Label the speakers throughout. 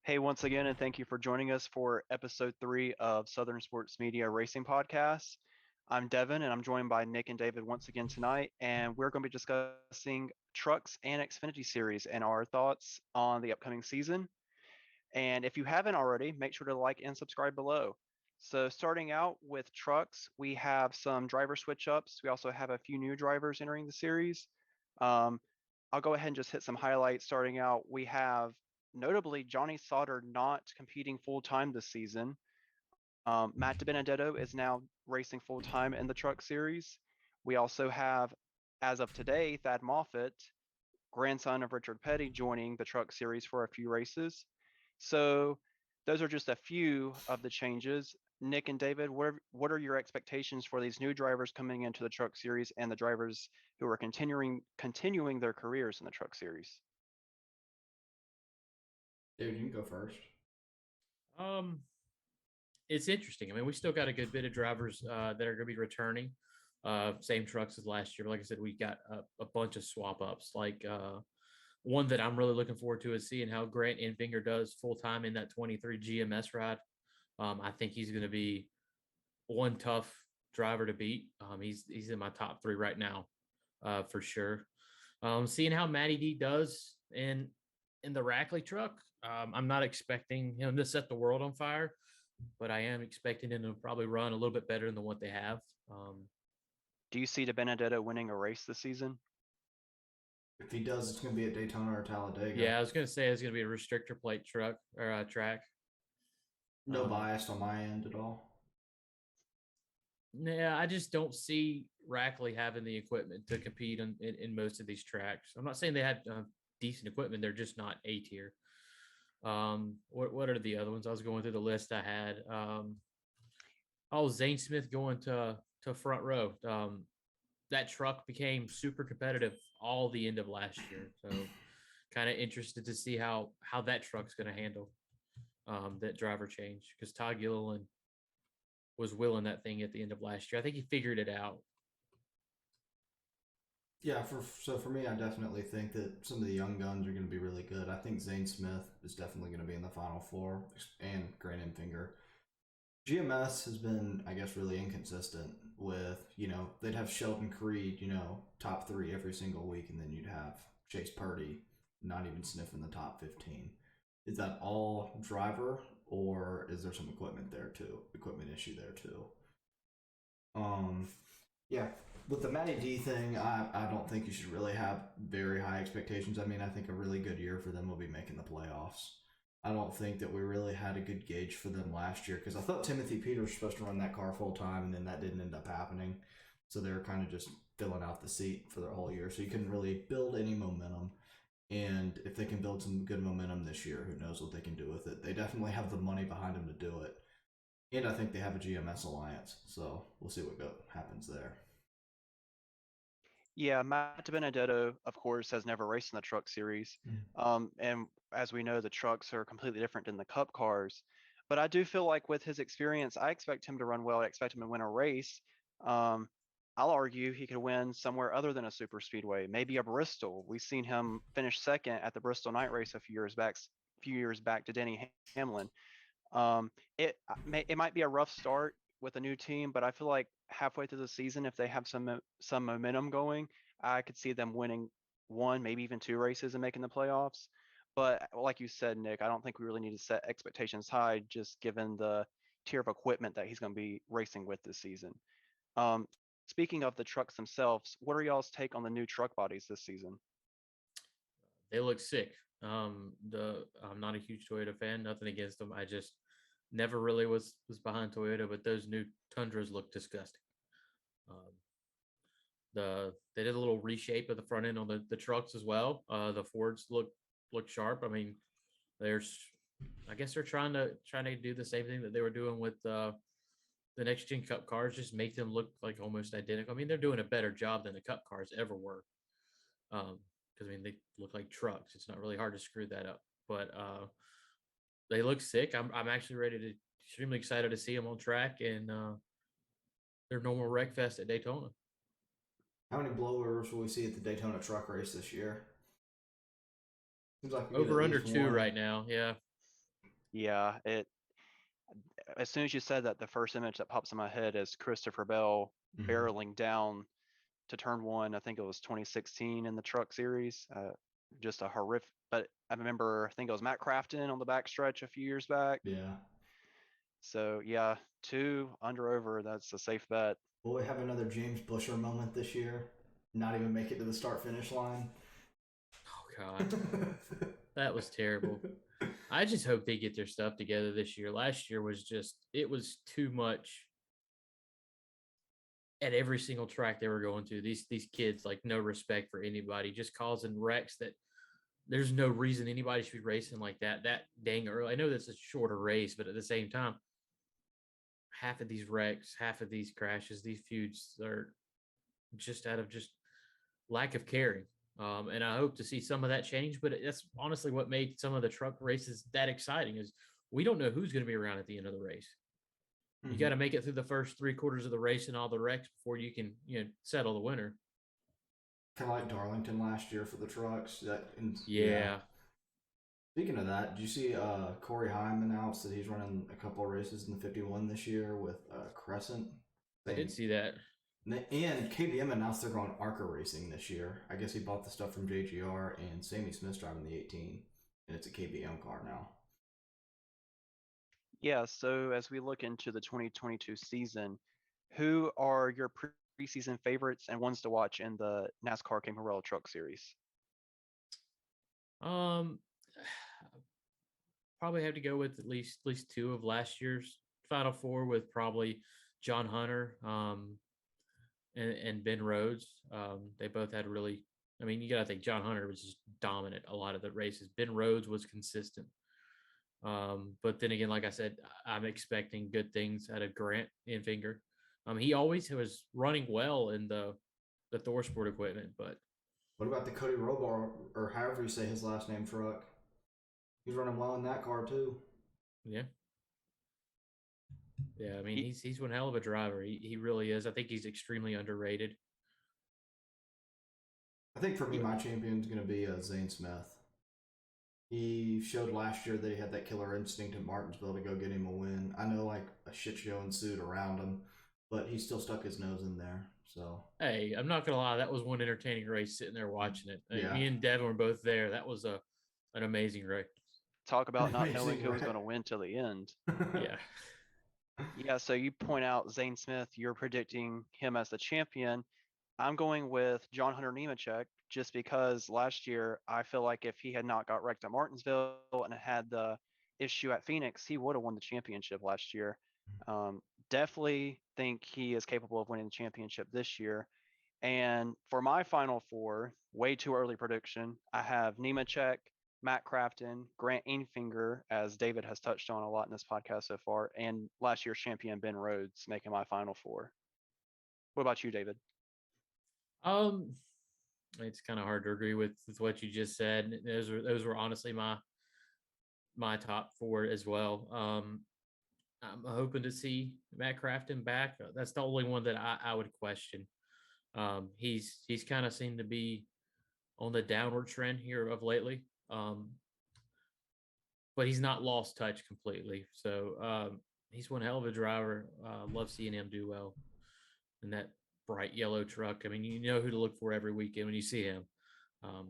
Speaker 1: Hey, once again, and thank you for joining us for episode 3 of Southern Sports Media Racing Podcast. I'm Devin, and I'm joined by Nick and David once again tonight, and we're going to be discussing Trucks and Xfinity Series and our thoughts on the upcoming season. And if you haven't already, make sure to like and subscribe below. So, starting out with Trucks, we have some driver switch ups. We also have a few new drivers entering the series. Um, I'll go ahead and just hit some highlights. Starting out, we have notably Johnny Sauter not competing full time this season. Matt DiBenedetto is now racing full time in the Truck Series. We also have, as of today, Thad Moffitt, grandson of Richard Petty, joining the Truck Series for a few races. So those are just a few of the changes. Nick and David, what are your expectations for these new drivers coming into the Truck Series and the drivers who are continuing their careers in the Truck Series?
Speaker 2: Dude, you can go first.
Speaker 3: Um, it's interesting. I mean, we still got a good bit of drivers that are going to be returning. Same trucks as last year. But like I said, we got a bunch of swap ups. One that I'm really looking forward to is seeing how Grant Enfinger does full time in that 23 GMS ride. I think he's going to be one tough driver to beat. He's in my top three right now, for sure. Seeing how Matty D does in the Rackley truck, I'm not expecting him to set the world on fire, but I am expecting him to probably run a little bit better than what they have.
Speaker 1: Do you see DiBenedetto winning a race this season?
Speaker 2: If he does, it's going to be at Daytona or Talladega.
Speaker 3: Yeah, I was going to say it's going to be a restrictor plate truck or track.
Speaker 2: No bias on my end at all.
Speaker 3: Yeah, I just don't see Rackley having the equipment to compete in most of these tracks. I'm not saying they had decent equipment; they're just not A tier. What are the other ones? I was going through the list I had. Zane Smith going to front row. That truck became super competitive all the end of last year. So kind of interested to see how that truck's going to handle that driver change, because Todd Gilliland was willing that thing at the end of last year. I think he figured it out.
Speaker 2: Yeah, for me, I definitely think that some of the young guns are going to be really good. I think Zane Smith is definitely going to be in the Final Four, and Grant Enfinger. GMS has been, I guess, really inconsistent with, they'd have Sheldon Creed, top three every single week, and then you'd have Chase Purdy not even sniffing the top 15. Is that all driver, or is there some equipment issue there too? Yeah, with the Matty D thing, I don't think you should really have very high expectations. I mean, I think a really good year for them will be making the playoffs. I don't think that we really had a good gauge for them last year, because I thought Timothy Peters was supposed to run that car full time, and then that didn't end up happening. So they were kind of just filling out the seat for their whole year. So you couldn't really build any momentum. And if they can build some good momentum this year, who knows what they can do with it? They definitely have the money behind them to do it. And I think they have a GMS alliance. So we'll see what happens there.
Speaker 1: Yeah, Matt DiBenedetto, of course, has never raced in the Truck Series. And as we know, the trucks are completely different than the Cup cars. But I do feel like with his experience, I expect him to run well. I expect him to win a race. Um, I'll argue he could win somewhere other than a super speedway, maybe a Bristol. We've seen him finish second at the Bristol Night Race a few years back to Denny Hamlin. It might be a rough start with a new team, but I feel like halfway through the season, if they have some momentum going, I could see them winning one, maybe even two races and making the playoffs. But like you said, Nick, I don't think we really need to set expectations high, just given the tier of equipment that he's going to be racing with this season. Speaking of the trucks themselves, what are y'all's take on the new truck bodies this season?
Speaker 3: They look sick. I'm not a huge Toyota fan. Nothing against them. I just never really was behind Toyota, but those new Tundras look disgusting. Um, they did a little reshape of the front end on the trucks as well. The Fords look sharp. I mean, I guess they're trying to do the same thing that they were doing with the next gen Cup cars, just make them look like almost identical. I mean, they're doing a better job than the Cup cars ever were. Because I mean, they look like trucks. It's not really hard to screw that up. But they look sick. I'm actually extremely excited to see them on track and their normal wreck fest at Daytona.
Speaker 2: How many blowers will we see at the Daytona truck race this year? Seems like we get
Speaker 3: Over
Speaker 2: at
Speaker 3: under
Speaker 2: least
Speaker 3: two
Speaker 2: one.
Speaker 3: right now. Yeah.
Speaker 1: Yeah, it as soon as you said that, the first image that pops in my head is Christopher Bell
Speaker 2: Mhm.
Speaker 1: barreling down to turn one. I think it was 2016 in the Truck Series. Just a horrific. But I remember, I think it was Matt Crafton on the backstretch a few years back.
Speaker 2: Yeah.
Speaker 1: So yeah, two under over. That's a safe bet.
Speaker 2: Will we have another James Busher moment this year? Not even make it to the start finish line.
Speaker 3: Oh God, that was terrible. I just hope they get their stuff together this year. Last year was just it was too much at every single track they were going to. These kids like no respect for anybody, just causing wrecks that there's no reason anybody should be racing like that dang early. I know that's a shorter race, but at the same time, half of these wrecks, half of these crashes, these feuds are just out of just lack of caring. And I hope to see some of that change. But that's honestly what made some of the truck races that exciting is we don't know who's going to be around at the end of the race. You got
Speaker 2: Mhm.
Speaker 3: to make it through the first 3 quarters of the race and all the wrecks before you can, settle the winner.
Speaker 2: Kind of like Darlington last year for the trucks. Yeah.
Speaker 3: Yeah,
Speaker 2: Speaking of that, did you see Corey Heim announced that he's running a couple of races in the 51 this year with Crescent?
Speaker 3: I did
Speaker 2: Saying,
Speaker 3: see that.
Speaker 2: and KBM announced they're going ARCA racing this year. I guess he bought the stuff from JGR, and Sammy Smith's driving the 18, and it's a KBM car now.
Speaker 1: Yeah. So as we look into the 2022 season, who are your preseason favorites and ones to watch in the NASCAR King Royal Truck Series?
Speaker 3: Um, probably have to go with at least two of last year's Final Four with probably John Hunter and Ben Rhodes. They both had really. I mean, you got to think John Hunter was just dominant a lot of the races. Ben Rhodes was consistent. But then again, like I said, I'm expecting good things out of Grant Enfinger. He always was running well in the Thor Sport equipment, but
Speaker 2: What about the Cody Robar, or however you say his last name, truck? He's running well in that car too.
Speaker 3: yeah, yeah. I mean,
Speaker 1: Ye-
Speaker 3: he's one hell of a driver. He really is. I think he's extremely underrated.
Speaker 2: I think for me,
Speaker 1: ye-
Speaker 2: my champion's going to be Zane Smith. He showed last year that he had that killer instinct at Martinsville to go get him a win. I know like a shit show ensued around him, but he still stuck his nose in there. So
Speaker 3: Hey, I'm not gonna lie, that was one entertaining race sitting there watching it.
Speaker 2: yeah,
Speaker 3: Me and Devin were both there. That was an amazing race.
Speaker 1: Talk about not knowing
Speaker 2: amazing,
Speaker 1: who was
Speaker 2: right?
Speaker 1: going to win till the end.
Speaker 3: Yeah.
Speaker 1: Yeah, so you point out Zane Smith, you're predicting him as the champion. I'm going with John Hunter Nemechek just because last year I feel like if he had not got wrecked at Martinsville and had the issue at Phoenix, he would have won the championship last year. Um, Definitely think he is capable of winning the championship this year. And for my final four, way too early prediction, I have Nemechek, Matt Crafton, Grant Enfinger, as David has touched on a lot in this podcast so far, and last year's champion Ben Rhodes making my final four. What about you, David?
Speaker 3: Um, it's kind of hard to agree with what you just said. Those were honestly my top four as well. I'm hoping to see Matt Crafton back. That's the only one that I would question. He's kind of seemed to be on the downward trend here of lately. But he's not lost touch completely. So he's one hell of a driver. Love seeing him do well in that bright yellow truck. I mean, you know who to look for every weekend when you see him. Um,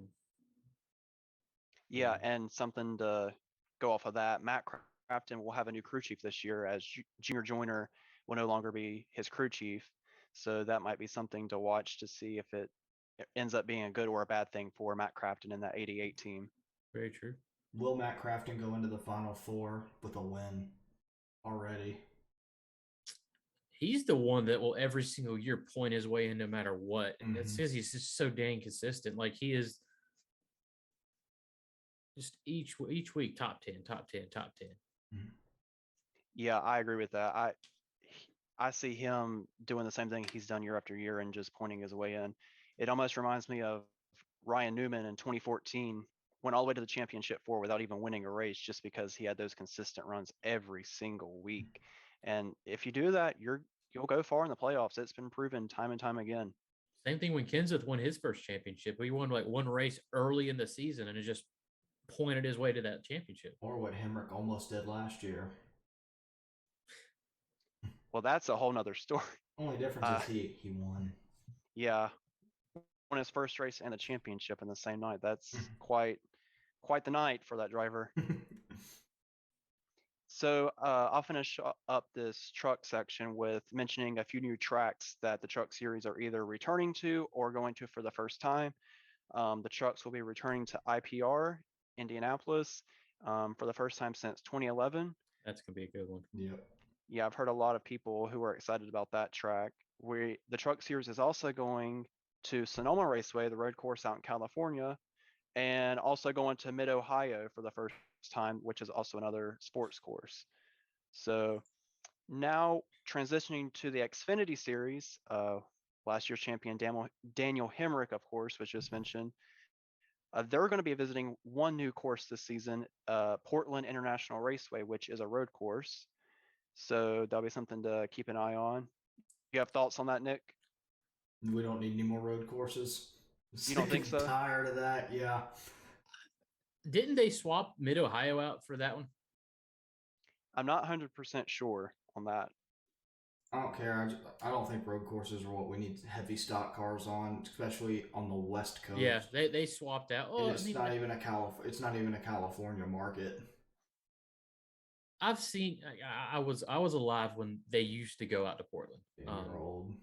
Speaker 1: Yeah,
Speaker 3: yeah,
Speaker 1: and something to go off of that, Matt Crafton will have a new crew chief this year as Junior Joyner will no longer be his crew chief. So that might be something to watch to see if it ends up being a good or a bad thing for Matt Crafton in that 88 team.
Speaker 3: very true.
Speaker 2: Will Matt Crafton go into the final four with a win already?
Speaker 3: He's the one that will every single year point his way in no matter what. It's
Speaker 2: Mm-hmm.
Speaker 3: because he's just so dang consistent. Like he is just each week top 10, top 10, top 10.
Speaker 2: Mm-hmm.
Speaker 1: Yeah, I agree with that. I see him doing the same thing he's done year after year and just pointing his way in. It almost reminds me of Ryan Newman in 2014 went all the way to the championship four without even winning a race just because he had those consistent runs every single week. And if you do that, you'll go far in the playoffs. It's been proven time and time again.
Speaker 3: Same thing when Kenseth won his first championship. He won like one race early in the season and it just pointed his way to that championship.
Speaker 2: Or what Hemrick almost did last year.
Speaker 1: Well, that's a whole nother story.
Speaker 2: Only difference is he won.
Speaker 1: Yeah, won his first race and the championship in the same night. That's quite the night for that driver. So I'll finish up this truck section with mentioning a few new tracks that the truck series are either returning to or going to for the first time. The trucks will be returning to IPR, Indianapolis, for the first time since 2011.
Speaker 3: That's gonna be a good one.
Speaker 2: Yep.
Speaker 1: Yeah, I've heard a lot of people who are excited about that track. The truck series is also going to Sonoma Raceway, the road course out in California, and also going to Mid Ohio for the first time, which is also another sports course. So now transitioning to the Xfinity series, last year's champion Daniel Hemrick, of course, was just mentioned. They're going to be visiting one new course this season, Portland International Raceway, which is a road course. So that'll be something to keep an eye on. You have thoughts on that, Nick?
Speaker 2: We don't need any more road courses.
Speaker 1: You don't think so?
Speaker 2: Tired of that, yeah.
Speaker 3: Didn't they swap Mid Ohio out for that one?
Speaker 1: I'm not 100% sure on that.
Speaker 2: I don't care. I don't think road courses are what we need heavy stock cars on, especially on the West Coast.
Speaker 3: Yeah, they swapped out. Oh,
Speaker 2: it's not even a California market.
Speaker 3: I've seen. I was alive when they used to go out to Portland.
Speaker 2: You're old.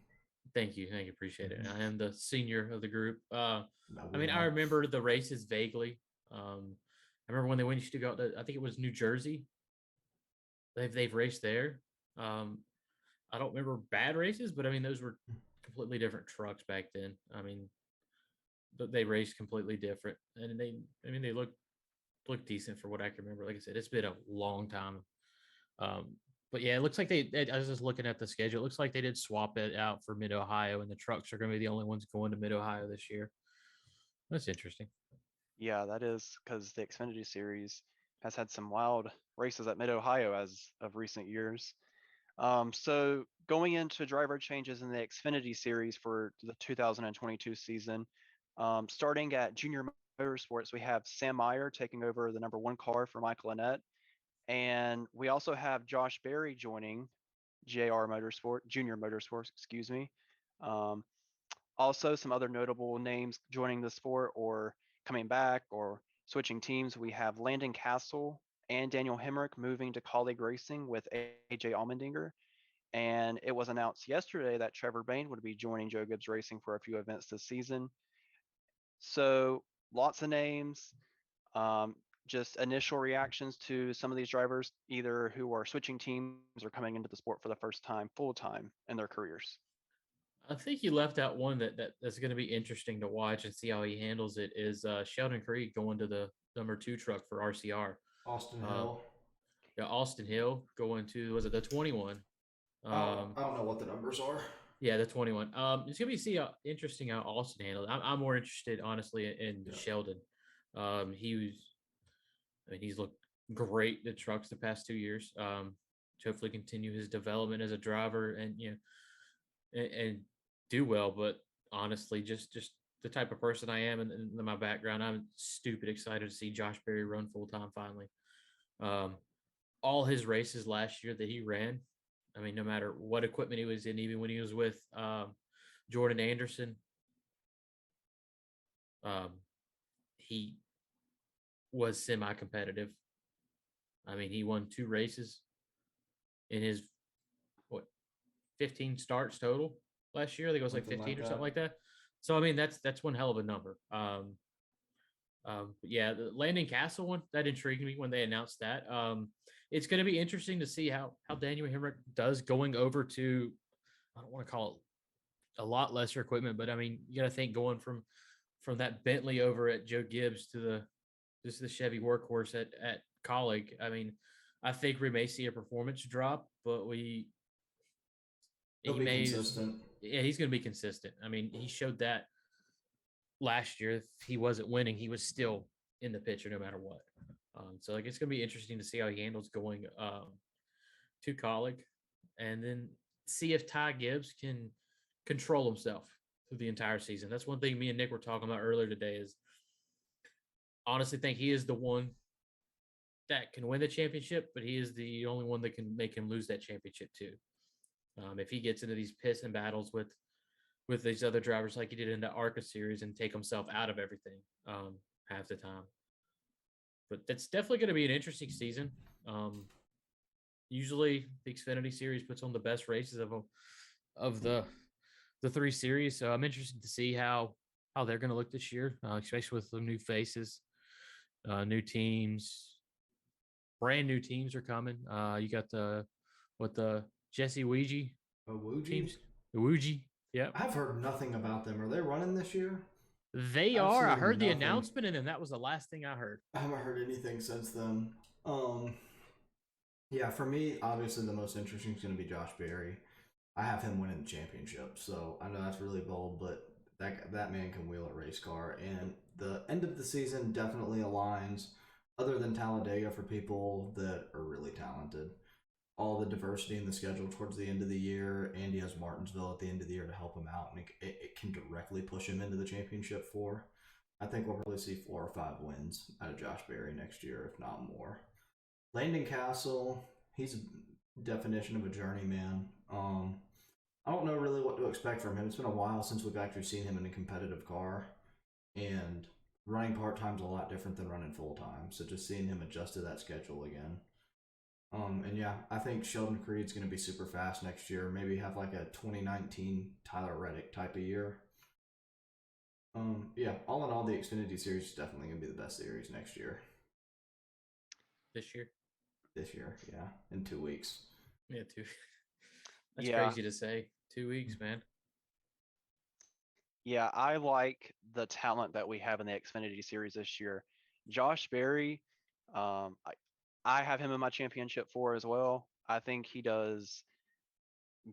Speaker 3: Thank you, appreciate it. I am the senior of the group. I
Speaker 2: know.
Speaker 3: I remember the races vaguely. I remember when they used to go out to, I think it was New Jersey. They've raced there. I don't remember bad races, but I mean those were completely different trucks back then. I mean, they raced completely different, and they look decent for what I can remember. Like I said, it's been a long time. But yeah, it looks like I was just looking at the schedule. It looks like they did swap it out for Mid Ohio, and the trucks are going to be the only ones going to Mid Ohio this year. That's interesting.
Speaker 1: Yeah, that is because the Xfinity series has had some wild races at Mid Ohio as of recent years. So going into driver changes in the Xfinity series for the 2022 season, starting at Junior Motorsports, we have Sam Meyer taking over the number 1 car for Michael Annett. And we also have Josh Berry joining Junior Motorsports, excuse me. Also, some other notable names joining the sport or coming back or switching teams. We have Landon Castle and Daniel Hemrick moving to Colleague Racing with AJ Allmendinger. And it was announced yesterday that Trevor Baine would be joining Joe Gibbs Racing for a few events this season. So lots of names. Just initial reactions to some of these drivers, either who are switching teams or coming into the sport for the first time, full time in their careers.
Speaker 3: I think you left out one that's going to be interesting to watch and see how he handles it is Sheldon Creed going to the number 2 truck for RCR.
Speaker 2: Austin Hill.
Speaker 3: Yeah, Austin Hill going to, was it the 21?
Speaker 2: I don't know what the numbers are.
Speaker 3: Yeah, the 21. It's gonna be interesting how Austin handled it. I'm more interested, honestly, in Sheldon. He's looked great the trucks the past 2 years. To hopefully continue his development as a driver and and do well. But honestly, just the type of person I am and my background, I'm stupid excited to see Josh Berry run full time finally. All his races last year that he ran, I mean, no matter what equipment he was in, even when he was with Jordan Anderson, he was semi-competitive. I mean, he won 2 races in his 15 starts total last year. I think it was like 15 or something like that. So I mean, that's one hell of a number. Yeah, the Landon Castle one that intrigued me when they announced that. It's going to be interesting to see how Daniel Hemrick does going over to, I don't want to call it a lot lesser equipment, but I mean, you got to think going from that Bentley over at Joe Gibbs to the Chevy workhorse at Colleague. I mean, I think we may see a performance drop, but
Speaker 2: he'll be consistent.
Speaker 3: Yeah, he's going to be consistent. I mean, he showed that last year. If he wasn't winning, he was still in the picture no matter what. So like it's going to be interesting to see how he handles going to Colleague, and then see if Ty Gibbs can control himself through the entire season. That's one thing me and Nick were talking about earlier today is honestly think he is the one that can win the championship, but he is the only one that can make him lose that championship too. If he gets into these piston battles with these other drivers like he did in the ARCA series and take himself out of everything half the time. But that's definitely going to be an interesting season. Usually, the Xfinity series puts on the best races of the three series. So I'm interested to see how they're going to look this year, especially with the new faces, new teams, brand new teams are coming. You got the Jesse Ouija
Speaker 2: Awuji?
Speaker 3: teams, the Ouija. Yep,
Speaker 2: I've heard nothing about them. Are they running this year?
Speaker 3: they
Speaker 2: I've
Speaker 3: are. I
Speaker 2: seen
Speaker 3: heard the
Speaker 2: nothing.
Speaker 3: announcement, and then that was the last thing I heard.
Speaker 2: I haven't heard anything since then. Yeah, for me, obviously the most interesting is going to be Josh Berry. I have him winning the championship, so I know that's really bold, but that man can wheel a race car. And the end of the season definitely aligns, other than Talladega, for people that are really talented. All the diversity in the schedule towards the end of the year. Andy has Martinsville at the end of the year to help him out, and it can directly push him into the championship four. I think we'll probably see 4 or 5 wins out of Josh Berry next year, if not more. Landon Castle, he's a definition of a journeyman. I don't know really what to expect from him. It's been a while since we've actually seen him in a competitive car, and running part time's a lot different than running full time. So just seeing him adjust to that schedule again. And yeah, I think Sheldon Creed's going to be super fast next year. Maybe have like a 2019 Tyler Reddick type of year. Yeah, all in all, the Xfinity series is definitely going to be the best series next year.
Speaker 3: This year.
Speaker 2: This year, yeah, in 2 weeks.
Speaker 3: Yeah, too. That's
Speaker 1: Yeah,
Speaker 3: crazy to say. 2 weeks, man.
Speaker 1: yeah, I like the talent that we have in the Xfinity series this year. Josh Berry, um, I, I have him in my championship four as well. I think he does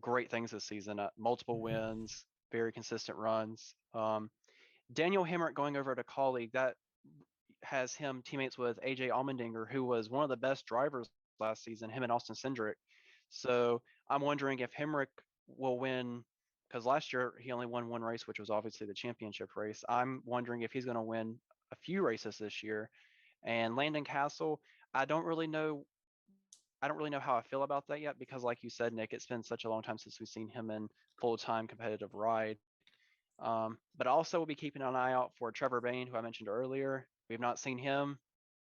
Speaker 1: great things this season. Multiple wins, very consistent runs. Daniel Hemrick going over to colleague that has him teammates with AJ Allmendinger, who was one of the best drivers last season. Him and Austin Cindric. So I'm wondering if Hemrick will win because last year he only won one race, which was obviously the championship race. I'm wondering if he's going to win a few races this year. And Landon Castle, I don't really know I don't really know how I feel about that yet because, like you said, Nick, it's been such a long time since we've seen him in full-time competitive ride. But also, we'll be keeping an eye out for Trevor Baine, who I mentioned earlier. We've not seen him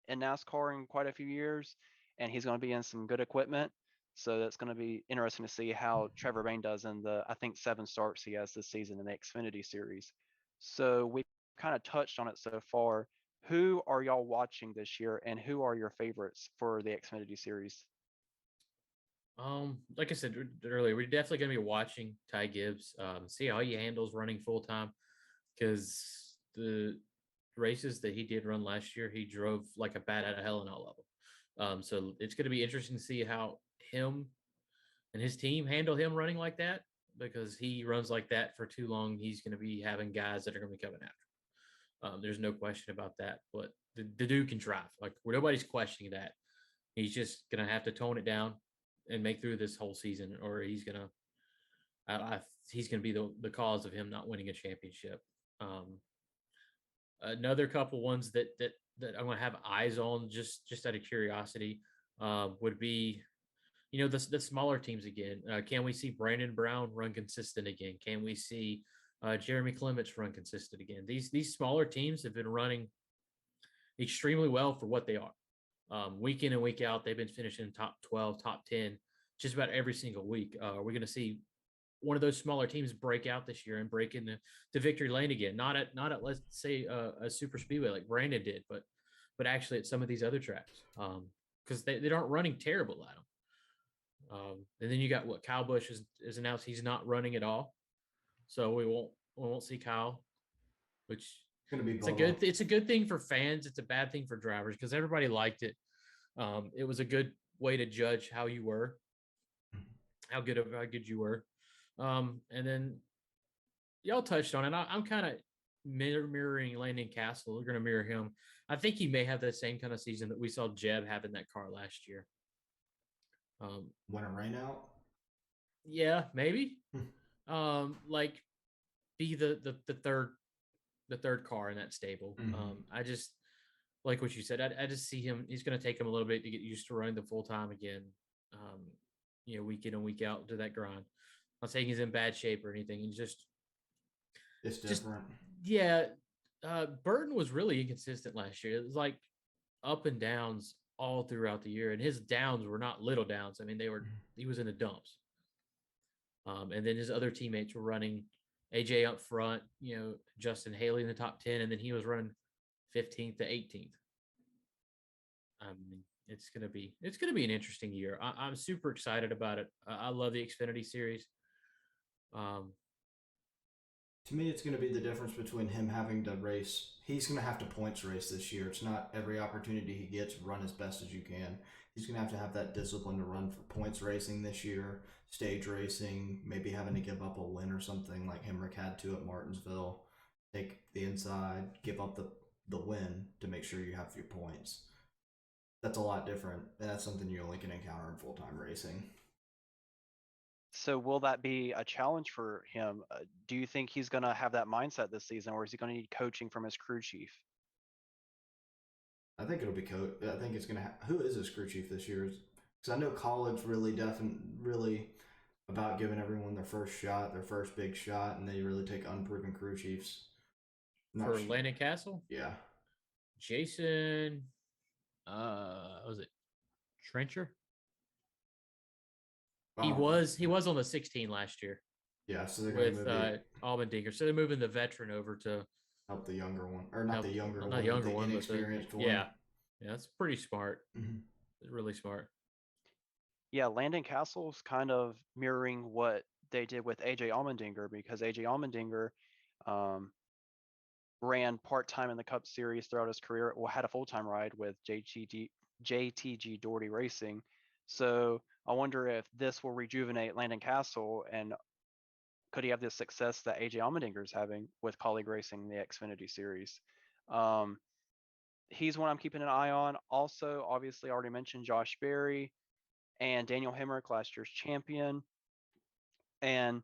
Speaker 1: in NASCAR in quite a few years, and he's going to be in some good equipment. So that's going to be interesting to see how Trevor Baine does in the, I think, 7 starts he has this season in the Xfinity series. So we kind of touched on it so far. Who are y'all watching this year, and who are your favorites for the Xfinity series?
Speaker 3: Like I said earlier, we're definitely going to be watching Ty Gibbs, see how he handles running full time, because the races that he did run last year, he drove like a bat out of hell in all of them. So it's going to be interesting to see how him and his team handle him running like that, because he runs like that for too long. He's going to be having guys that are going to be coming after. There's no question about that. But the dude can drive. Like nobody's questioning that. He's just going to have to tone it down and make through this whole season, or he's gonna be the cause of him not winning a championship. Another couple ones that I'm gonna have eyes on just out of curiosity would be, the smaller teams again. Can we see Brandon Brown run consistent again? Can we see Jeremy Clements run consistent again? These smaller teams have been running extremely well for what they are. Week in and week out, they've been finishing top 12, top 10, just about every single week. We're going to see one of those smaller teams break out this year and break into victory lane again. Not at let's say a super speedway like Brandon did, but actually at some of these other tracks, because they aren't running terrible at them. And then you got what Kyle Busch is announced he's not running at all, so we won't see Kyle, which
Speaker 2: Going to be
Speaker 3: it's a good thing for fans. It's a bad thing for drivers because everybody liked it. It was a good way to judge how you were, how good you were. And then y'all touched on it. I'm kind of mirroring Landon Castle. We're going to mirror him. I think he may have the same kind of season that we saw Jeb have in that car last year.
Speaker 2: When a rain out?
Speaker 3: Yeah, maybe. Like be the third car in that stable. I just like what you said, I just see him. He's going to take him a little bit to get used to running the full time again. Week in and week out to that grind. I'm not saying he's in bad shape or anything. He's
Speaker 2: It's
Speaker 3: just
Speaker 2: different.
Speaker 3: yeah. Burton was really inconsistent last year. It was like up and downs all throughout the year, and his downs were not little downs. I mean, he was in the dumps. And then his other teammates were running AJ up front, Justin Haley in the top 10, and then he was running 15th to 18th. I mean, it's gonna be an interesting year. I'm super excited about it. I love the Xfinity series. Um,
Speaker 2: To me, it's going to be the difference between him having to race. He's going to have to points race this year. It's not every opportunity he gets, run as best as you can. He's going to have that discipline to run for points racing this year, stage racing, maybe having to give up a win or something like Hemrick had to at Martinsville. Take the inside, give up the win to make sure you have your points. That's a lot different, and that's something you only can encounter in full time racing.
Speaker 1: So will that be a challenge for him? Do you think he's going to have that mindset this season, or is he going to need coaching from his crew chief?
Speaker 2: I think it'll be I think it's gonna. Who is his crew chief this year? Because I know college really about giving everyone their first shot, their first big shot, and they really take unproven crew chiefs.
Speaker 3: for Landon Castle,
Speaker 2: Yeah.
Speaker 3: Jason, was it Trencher? He was on the 16 last year.
Speaker 2: Yeah, so they're
Speaker 3: with Allmendinger. So they're moving the veteran over to
Speaker 2: help the younger one, or not the younger one,
Speaker 3: not the younger
Speaker 2: the
Speaker 3: one,
Speaker 2: inexperienced one.
Speaker 3: Yeah, that's pretty smart.
Speaker 2: Mm-hmm.
Speaker 3: Really smart.
Speaker 1: Yeah, Landon Castle's kind of mirroring what they did with AJ Allmendinger, because AJ Allmendinger ran part-time in the Cup Series throughout his career. Well, had a full-time ride with JTG Doherty Racing. So I wonder if this will rejuvenate Landon Castle, and could he have the success that AJ Allmendinger is having with Colleague Racing, the Xfinity Series? He's one I'm keeping an eye on. Also, obviously, I already mentioned Josh Berry and Daniel Hemrick, last year's champion. And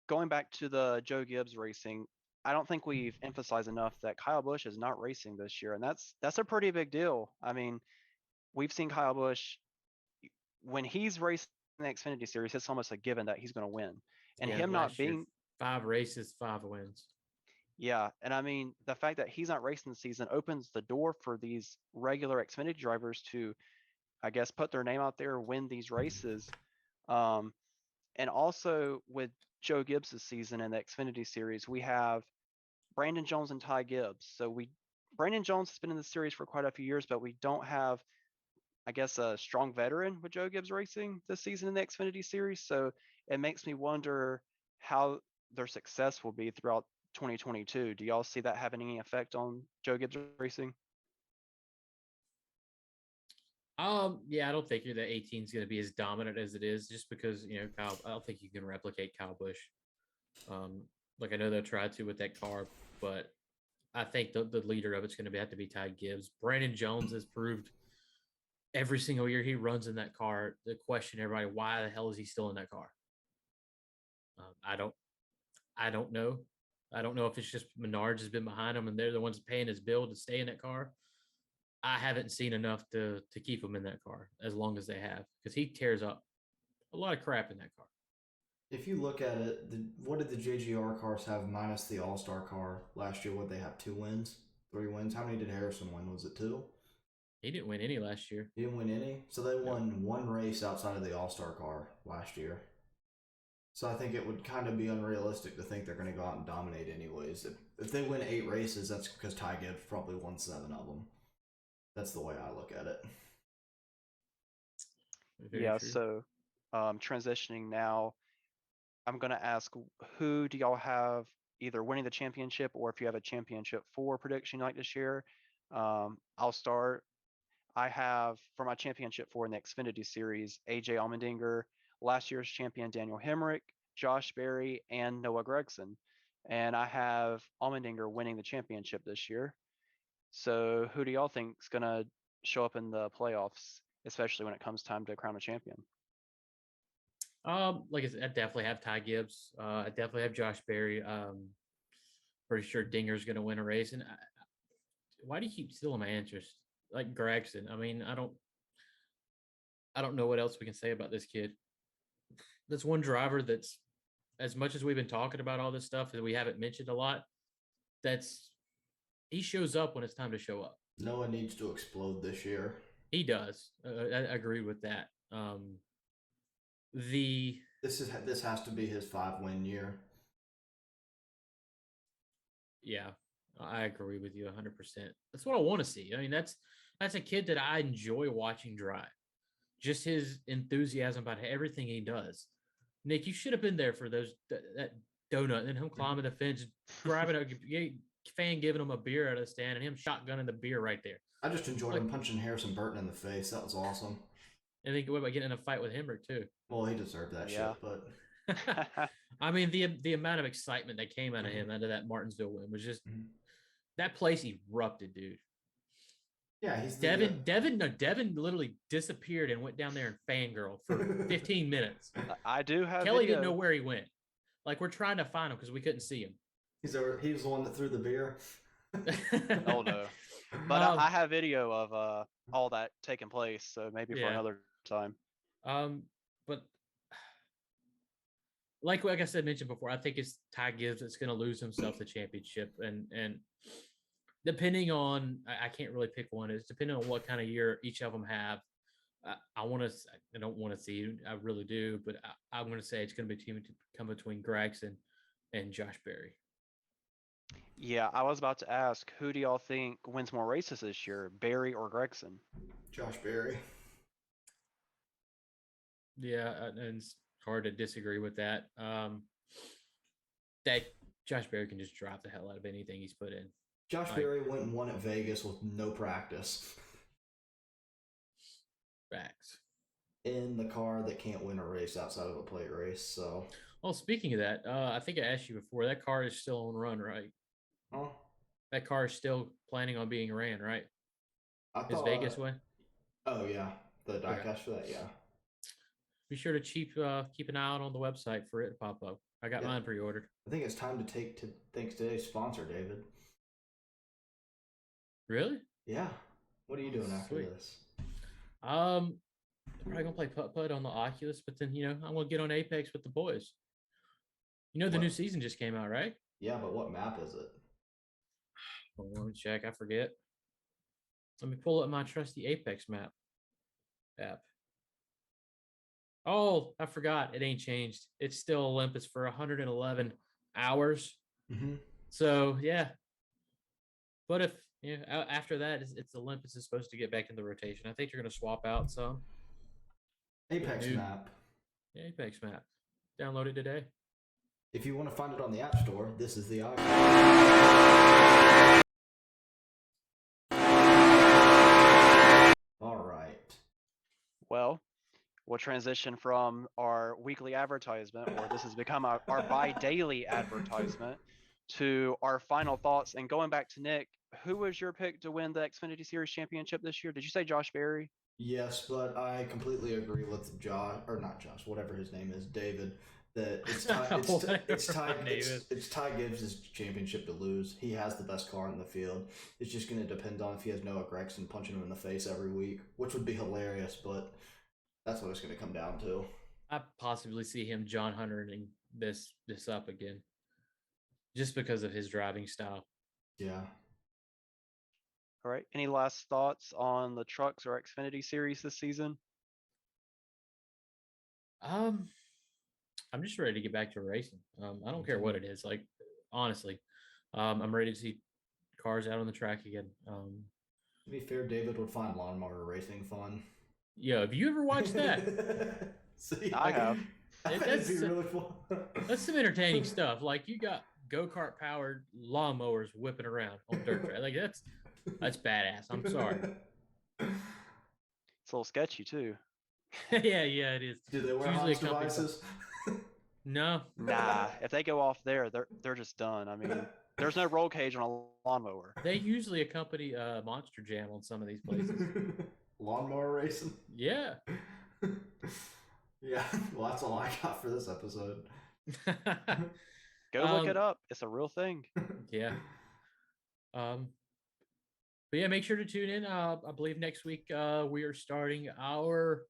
Speaker 1: going back to the Joe Gibbs Racing, I don't think we've emphasized enough that Kyle Busch is not racing this year, and that's a pretty big deal. I mean, we've seen Kyle Busch when he's racing the Xfinity Series, it's almost a given that he's going to win. And him not being
Speaker 3: 5 races, 5 wins.
Speaker 1: Yeah, and I mean, the fact that he's not racing the season opens the door for these regular Xfinity drivers to, I guess, put their name out there, win these races. And also with Joe Gibbs' season in the Xfinity Series, we have Brandon Jones and Ty Gibbs. So Brandon Jones has been in the series for quite a few years, but we don't have, I guess, a strong veteran with Joe Gibbs Racing this season in the Xfinity Series. So it makes me wonder how their success will be throughout 2022. Do y'all see that having any effect on Joe Gibbs Racing?
Speaker 3: Yeah, I don't think the 18 is going to be as dominant as it is, just because Kyle. I don't think you can replicate Kyle Busch. Like I know they'll try to with that car, but I think the leader of it's going to have to be Ty Gibbs. Brandon Jones has proved every single year he runs in that car to question everybody, why the hell is he still in that car? I don't know. I don't know if it's just Menards has been behind him and they're the ones paying his bill to stay in that car. I haven't seen enough to keep him in that car as long as they have, because he tears up a lot of crap in that car.
Speaker 2: If you look at it, what did the JGR cars have minus the All-Star car last year? Would they have 2 wins, 3 wins? How many did Harrison win? Was it 2?
Speaker 3: He didn't win any last year.
Speaker 2: He didn't win any? So they won 1 race outside of the All-Star car last year. So I think it would kind of be unrealistic to think they're going to go out and dominate anyways. If they win 8 races, that's because Ty Gibbs probably won 7 of them. That's the way I look at it.
Speaker 1: Very true. So transitioning now, I'm going to ask, who do y'all have either winning the championship, or if you have a championship 4 prediction you'd like to share? I'll start. I have, for my championship 4 in the Xfinity Series, AJ Allmendinger, last year's champion Daniel Hemrick, Josh Berry, and Noah Gragson. And I have Allmendinger winning the championship this year. So who do y'all think is going to show up in the playoffs, especially when it comes time to crown a champion?
Speaker 3: Like I said, I definitely have Ty Gibbs. I definitely have Josh Berry. Pretty sure Dinger's going to win a race, and why do you keep stealing my interest? Like Gregson. I mean, I don't know what else we can say about this kid. That's one driver that's, as much as we've been talking about all this stuff that we haven't mentioned a lot, that's he shows up when it's time to show up.
Speaker 2: Noah needs to explode this year.
Speaker 3: He does. I agree with that. The
Speaker 2: This has to be his 5-win year.
Speaker 3: Yeah, I agree with you 100%. That's what I want to see. I mean, that's a kid that I enjoy watching drive. Just his enthusiasm about everything he does. Nick, you should have been there for that donut and him climbing the fence, grabbing a fan, giving him a beer out of the stand, and him shotgunning the beer right there.
Speaker 2: I just enjoyed him punching Harrison Burton in the face. That was awesome.
Speaker 3: And then what about getting in a fight with Hemrick too?
Speaker 2: Well, he deserved that shit, but
Speaker 3: I mean, the amount of excitement that came out of him out of that Martinsville win was just that place erupted, dude.
Speaker 2: Yeah, he's
Speaker 3: Devin. Devin literally disappeared and went down there and fangirl for 15 minutes.
Speaker 1: I do have
Speaker 3: Kelly
Speaker 1: video.
Speaker 3: didn't know where he went. Like, we're trying to find him because we couldn't see him.
Speaker 2: He was the one that threw the beer.
Speaker 1: Oh no, but I have video of all that taking place, so maybe for another time.
Speaker 3: But like I said, mentioned before, I think it's Ty Gibbs that's going to lose himself the championship, and depending on, I can't really pick one. It's depending on what kind of year each of them have. I don't want to see. I really do, but I'm going to say it's going to be a team to come between Gregson and Josh Berry.
Speaker 1: Yeah, I was about to ask, who do y'all think wins more races this year, Berry or Gregson?
Speaker 2: Josh Berry.
Speaker 3: Yeah, and it's hard to disagree with that. That Josh Berry can just drop the hell out of anything he's put in.
Speaker 2: Josh Berry went and won at Vegas with no practice.
Speaker 3: Facts.
Speaker 2: In the car that can't win a race outside of a plate race, so.
Speaker 3: Well, speaking of that, I think I asked you before, that car is still on run, right?
Speaker 2: Oh.
Speaker 3: That car is still planning on being ran, right? Is Vegas way?
Speaker 2: Oh, yeah. The diecast for that, yeah.
Speaker 3: Be sure to keep an eye out on the website for it to pop up. I got mine pre-ordered.
Speaker 2: I think it's time to thank today's sponsor, David.
Speaker 3: Really?
Speaker 2: Yeah. What are you doing after this?
Speaker 3: I'm probably gonna play putt-putt on the Oculus, but then I'm gonna get on Apex with the boys. The new season just came out, right?
Speaker 2: Yeah, but what map is it?
Speaker 3: Hold on, check. I forget. Let me pull up my trusty Apex map app. Oh, I forgot. It ain't changed. It's still Olympus for 111 hours.
Speaker 2: Mm-hmm.
Speaker 3: So yeah. But if after that, it's Olympus is supposed to get back in the rotation. I think you're going to swap out some
Speaker 2: Apex map.
Speaker 3: Yeah, Apex map. Download it today.
Speaker 2: If you want to find it on the App Store, this is the option. All right.
Speaker 1: Well, we'll transition from our weekly advertisement, or this has become our bi-daily advertisement, to our final thoughts. And going back to Nick, who was your pick to win the Xfinity Series Championship this year? Did you say Josh Berry?
Speaker 2: Yes, but I completely agree with whatever his name is, David, that it's Ty Gibbs' championship to lose. He has the best car in the field. It's just going to depend on if he has Noah Gregson punching him in the face every week, which would be hilarious, but that's what it's going to come down to.
Speaker 3: I possibly see him John Huntering this up again, just because of his driving style.
Speaker 2: Yeah.
Speaker 1: All right. Any last thoughts on the trucks or Xfinity Series this season?
Speaker 3: I'm just ready to get back to racing. I don't care what it is. Like, honestly, I'm ready to see cars out on the track again.
Speaker 2: To be fair, David would find lawnmower racing fun.
Speaker 3: Yeah, have you ever watched that?
Speaker 1: See, I have.
Speaker 3: That'd be really fun. That's some entertaining stuff. Like, you got go-kart powered lawnmowers whipping around on dirt track. Like, that's badass. I'm sorry.
Speaker 1: It's a little sketchy too.
Speaker 3: yeah, it is.
Speaker 2: Do they wear Hans devices?
Speaker 3: No.
Speaker 1: Nah, if they go off there, they're just done. I mean, there's no roll cage on a lawnmower.
Speaker 3: They usually accompany Monster Jam on some of these places.
Speaker 2: Lawnmower racing?
Speaker 3: Yeah.
Speaker 2: Yeah, well, that's all I got for this episode.
Speaker 1: Go look it up. It's a real thing.
Speaker 3: Yeah. But yeah, make sure to tune in. I believe next week we are starting our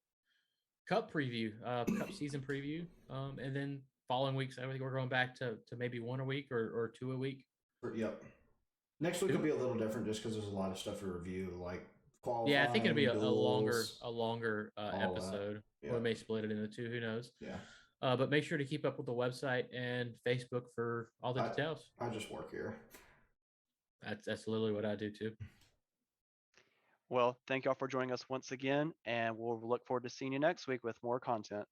Speaker 3: Cup preview, Cup season preview, and then following weeks, I think we're going back to maybe one a week or two a week.
Speaker 2: Yep. Next week will be a little different just because there's a lot of stuff to review, like qualifying.
Speaker 3: Yeah, I think it'll be a
Speaker 2: duels,
Speaker 3: longer episode.
Speaker 2: Yep.
Speaker 3: Or we may split it into two. Who knows?
Speaker 2: Yeah.
Speaker 3: But make sure to keep up with the website and Facebook for all the details.
Speaker 2: I just work here.
Speaker 3: That's literally what I do too.
Speaker 1: Well, thank y'all for joining us once again, and we'll look forward to seeing you next week with more content.